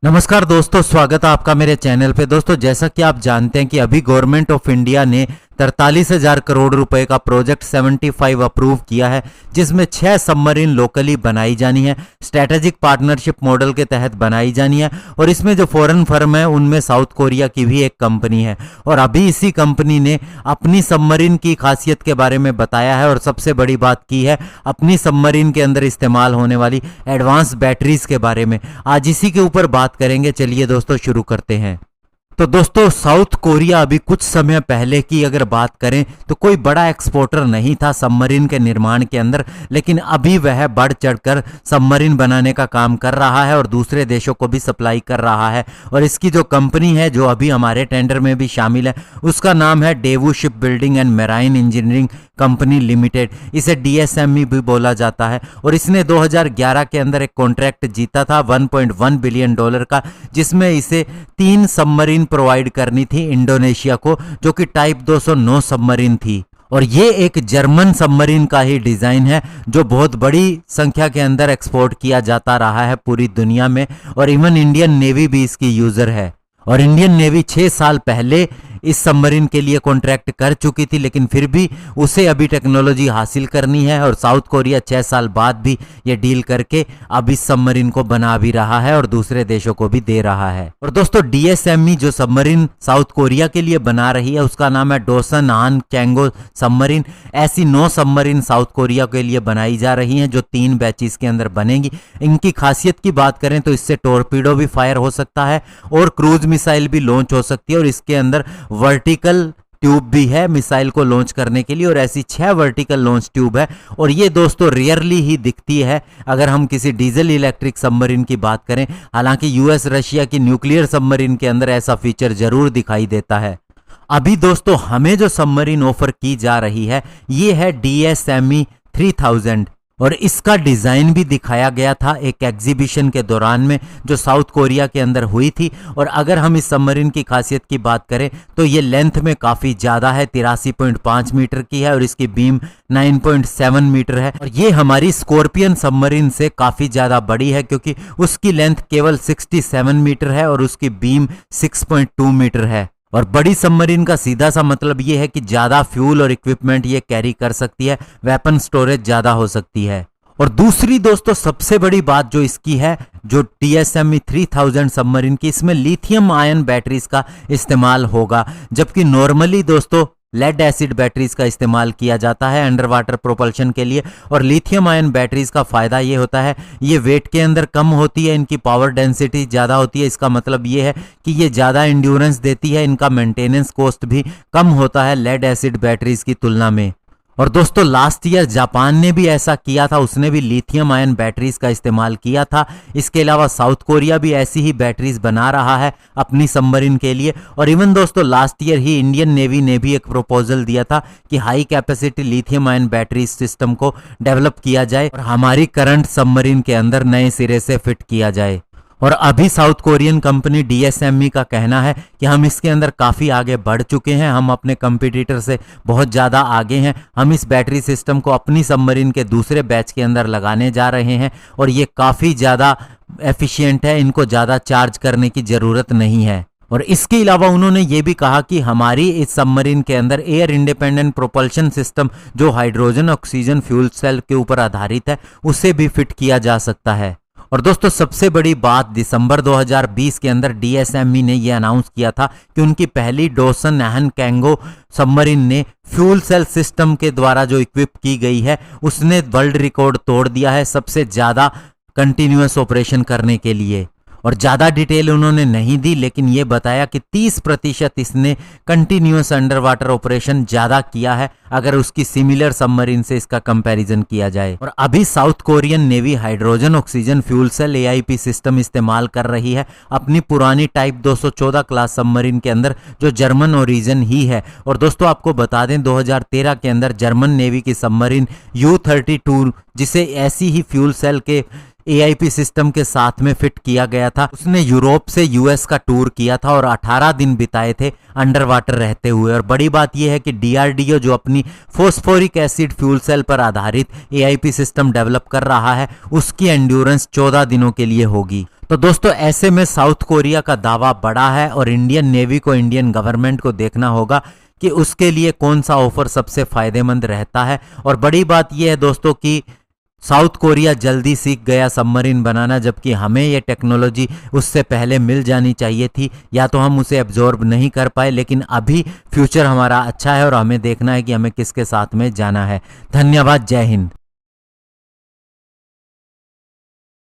नमस्कार दोस्तों, स्वागत है आपका मेरे चैनल पे। दोस्तों, जैसा कि आप जानते हैं कि अभी गवर्नमेंट ऑफ इंडिया ने 43,000 करोड़ रुपए का प्रोजेक्ट 75 अप्रूव किया है, जिसमें 6 सबमरीन लोकली बनाई जानी है, स्ट्रेटेजिक पार्टनरशिप मॉडल के तहत बनाई जानी है। और इसमें जो फॉरेन फर्म है उनमें साउथ कोरिया की भी एक कंपनी है। और अभी इसी कंपनी ने अपनी सबमरीन की खासियत के बारे में बताया है और सबसे बड़ी बात की है अपनी सबमरीन के अंदर इस्तेमाल होने वाली एडवांस बैटरीज के बारे में। आज इसी के ऊपर बात करेंगे। चलिए दोस्तों, शुरू करते हैं। तो दोस्तों, साउथ कोरिया अभी कुछ समय पहले की अगर बात करें तो कोई बड़ा एक्सपोर्टर नहीं था सबमरीन के निर्माण के अंदर, लेकिन अभी वह बढ़ चढ़कर सबमरीन बनाने का काम कर रहा है और दूसरे देशों को भी सप्लाई कर रहा है। और इसकी जो कंपनी है जो अभी हमारे टेंडर में भी शामिल है, उसका नाम है Daewoo ship building and marine engineering company limited. इसे DSME भी बोला जाता है। और इसने 2011 के अंदर एक कॉन्ट्रैक्ट जीता था $1.1 बिलियन का, जिसमें इसे 3 सबमरीन प्रोवाइड करनी थी इंडोनेशिया को, जो कि टाइप 209 सबमरीन थी। और ये एक जर्मन सबमरीन का ही डिजाइन है जो बहुत बड़ी संख्या के अंदर एक्सपोर्ट किया जाता रहा है पूरी दुनिया में। और इवन इंडियन नेवी भी इसकी यूजर है। और इंडियन नेवी 6 साल पहले इस सबमरीन के लिए कॉन्ट्रैक्ट कर चुकी थी, लेकिन फिर भी उसे अभी टेक्नोलॉजी हासिल करनी है। और साउथ कोरिया 6 साल बाद भी ये डील करके अब इस सबमरीन को बना भी रहा है और दूसरे देशों को भी दे रहा है। और दोस्तों, DSME जो सबमरीन साउथ कोरिया के लिए बना रही है उसका नाम है डोसन आन चैंगो सबमरीन। ऐसी 9 सबमरीन साउथ कोरिया के लिए बनाई जा रही हैं जो 3 बैचेस के अंदर बनेगी। इनकी खासियत की बात करें तो इससे टॉर्पीडो भी फायर हो सकता है और क्रूज मिसाइल भी लॉन्च हो सकती है। और इसके अंदर वर्टिकल ट्यूब भी है मिसाइल को लॉन्च करने के लिए। और ऐसी 6 वर्टिकल लॉन्च ट्यूब है। और ये दोस्तों रेयरली ही दिखती है अगर हम किसी डीजल इलेक्ट्रिक सबमरीन की बात करें। हालांकि US रशिया की न्यूक्लियर सबमरीन के अंदर ऐसा फीचर जरूर दिखाई देता है। अभी दोस्तों, हमें जो सबमरीन ऑफर की जा रही है ये है DSME 3000। और इसका डिजाइन भी दिखाया गया था एक एग्जीबिशन के दौरान में जो साउथ कोरिया के अंदर हुई थी। और अगर हम इस सबमरीन की खासियत की बात करें तो ये लेंथ में काफी ज्यादा है, 83.5 मीटर की है और इसकी बीम 9.7 मीटर है। और ये हमारी स्कॉर्पियन सबमरीन से काफी ज्यादा बड़ी है क्योंकि उसकी लेंथ केवल 67 मीटर है और उसकी बीम 6.2 मीटर है। और बड़ी सबमरीन का सीधा सा मतलब ये है कि ज्यादा फ्यूल और इक्विपमेंट ये कैरी कर सकती है, वेपन स्टोरेज ज्यादा हो सकती है। और दूसरी दोस्तों सबसे बड़ी बात जो इसकी है, जो DSME 3000 सबमरीन की, इसमें लिथियम आयन बैटरीज का इस्तेमाल होगा, जबकि नॉर्मली दोस्तों लेड एसिड बैटरीज का इस्तेमाल किया जाता है अंडर वाटर प्रोपल्शन के लिए। और लिथियम आयन बैटरीज का फायदा ये होता है ये वेट के अंदर कम होती है, इनकी पावर डेंसिटी ज़्यादा होती है। इसका मतलब ये है कि ये ज़्यादा इंड्योरेंस देती है, इनका मेंटेनेंस कॉस्ट भी कम होता है लेड एसिड बैटरीज की तुलना में। और दोस्तों, लास्ट ईयर जापान ने भी ऐसा किया था, उसने भी लिथियम आयन बैटरीज का इस्तेमाल किया था। इसके अलावा साउथ कोरिया भी ऐसी ही बैटरीज बना रहा है अपनी सबमरीन के लिए। और इवन दोस्तों, लास्ट ईयर ही इंडियन नेवी ने भी एक प्रपोजल दिया था कि high capacity lithium ion battery system को डेवलप किया जाए और हमारी करंट सबमरीन के अंदर नए सिरे से फिट किया जाए। और अभी साउथ कोरियन कंपनी DSME का कहना है कि हम इसके अंदर काफ़ी आगे बढ़ चुके हैं, हम अपने कंपटीटर से बहुत ज़्यादा आगे हैं। हम इस बैटरी सिस्टम को अपनी सबमरीन के दूसरे बैच के अंदर लगाने जा रहे हैं और ये काफ़ी ज़्यादा एफिशिएंट है, इनको ज़्यादा चार्ज करने की ज़रूरत नहीं है। और इसके अलावा उन्होंने ये भी कहा कि हमारी इस सबमरीन के अंदर एयर इंडिपेंडेंट प्रोपल्शन सिस्टम जो हाइड्रोजन ऑक्सीजन फ्यूल सेल के ऊपर आधारित है उसे भी फिट किया जा सकता है। और दोस्तों, सबसे बड़ी बात, दिसंबर 2020 के अंदर DSME ने यह अनाउंस किया था कि उनकी पहली डोसन एहन कैंगो सबमरीन ने फ्यूल सेल सिस्टम के द्वारा जो इक्विप की गई है उसने वर्ल्ड रिकॉर्ड तोड़ दिया है सबसे ज़्यादा कंटिन्यूअस ऑपरेशन करने के लिए। और ज़्यादा डिटेल उन्होंने नहीं दी, लेकिन ये बताया कि 30% इसने कंटिन्यूअस अंडर वाटर ऑपरेशन ज़्यादा किया है अगर उसकी सिमिलर सबमरीन से इसका कंपैरिजन किया जाए। और अभी South Korean navy hydrogen oxygen fuel cell AIP system इस्तेमाल कर रही है अपनी पुरानी टाइप 214 क्लास सबमरीन के अंदर जो जर्मन ओरिजिन ही है। और दोस्तों, आपको बता दें 2013 के अंदर जर्मन नेवी की सबमरीन U32, जिसे ऐसी ही फ्यूल सेल के AIP सिस्टम के साथ में फिट किया गया था, उसने यूरोप से US का टूर किया था और 18 दिन बिताए थे अंडर वाटर रहते हुए। और बड़ी बात यह है कि DRDO जो अपनी फॉस्फोरिक एसिड फ्यूल सेल पर आधारित AIP सिस्टम डेवलप कर रहा है उसकी एंड्योरेंस 14 दिनों के लिए होगी। तो दोस्तों ऐसे में साउथ कोरिया का दावा बड़ा है और इंडियन नेवी को, इंडियन गवर्नमेंट को देखना होगा कि उसके लिए कौन सा ऑफर सबसे फायदेमंद रहता है। और बड़ी बात यह है दोस्तों कि साउथ कोरिया जल्दी सीख गया सबमरीन बनाना, जबकि हमें ये टेक्नोलॉजी उससे पहले मिल जानी चाहिए थी, या तो हम उसे एब्जॉर्ब नहीं कर पाए। लेकिन अभी फ्यूचर हमारा अच्छा है और हमें देखना है कि हमें किसके साथ में जाना है। धन्यवाद, जय हिंद।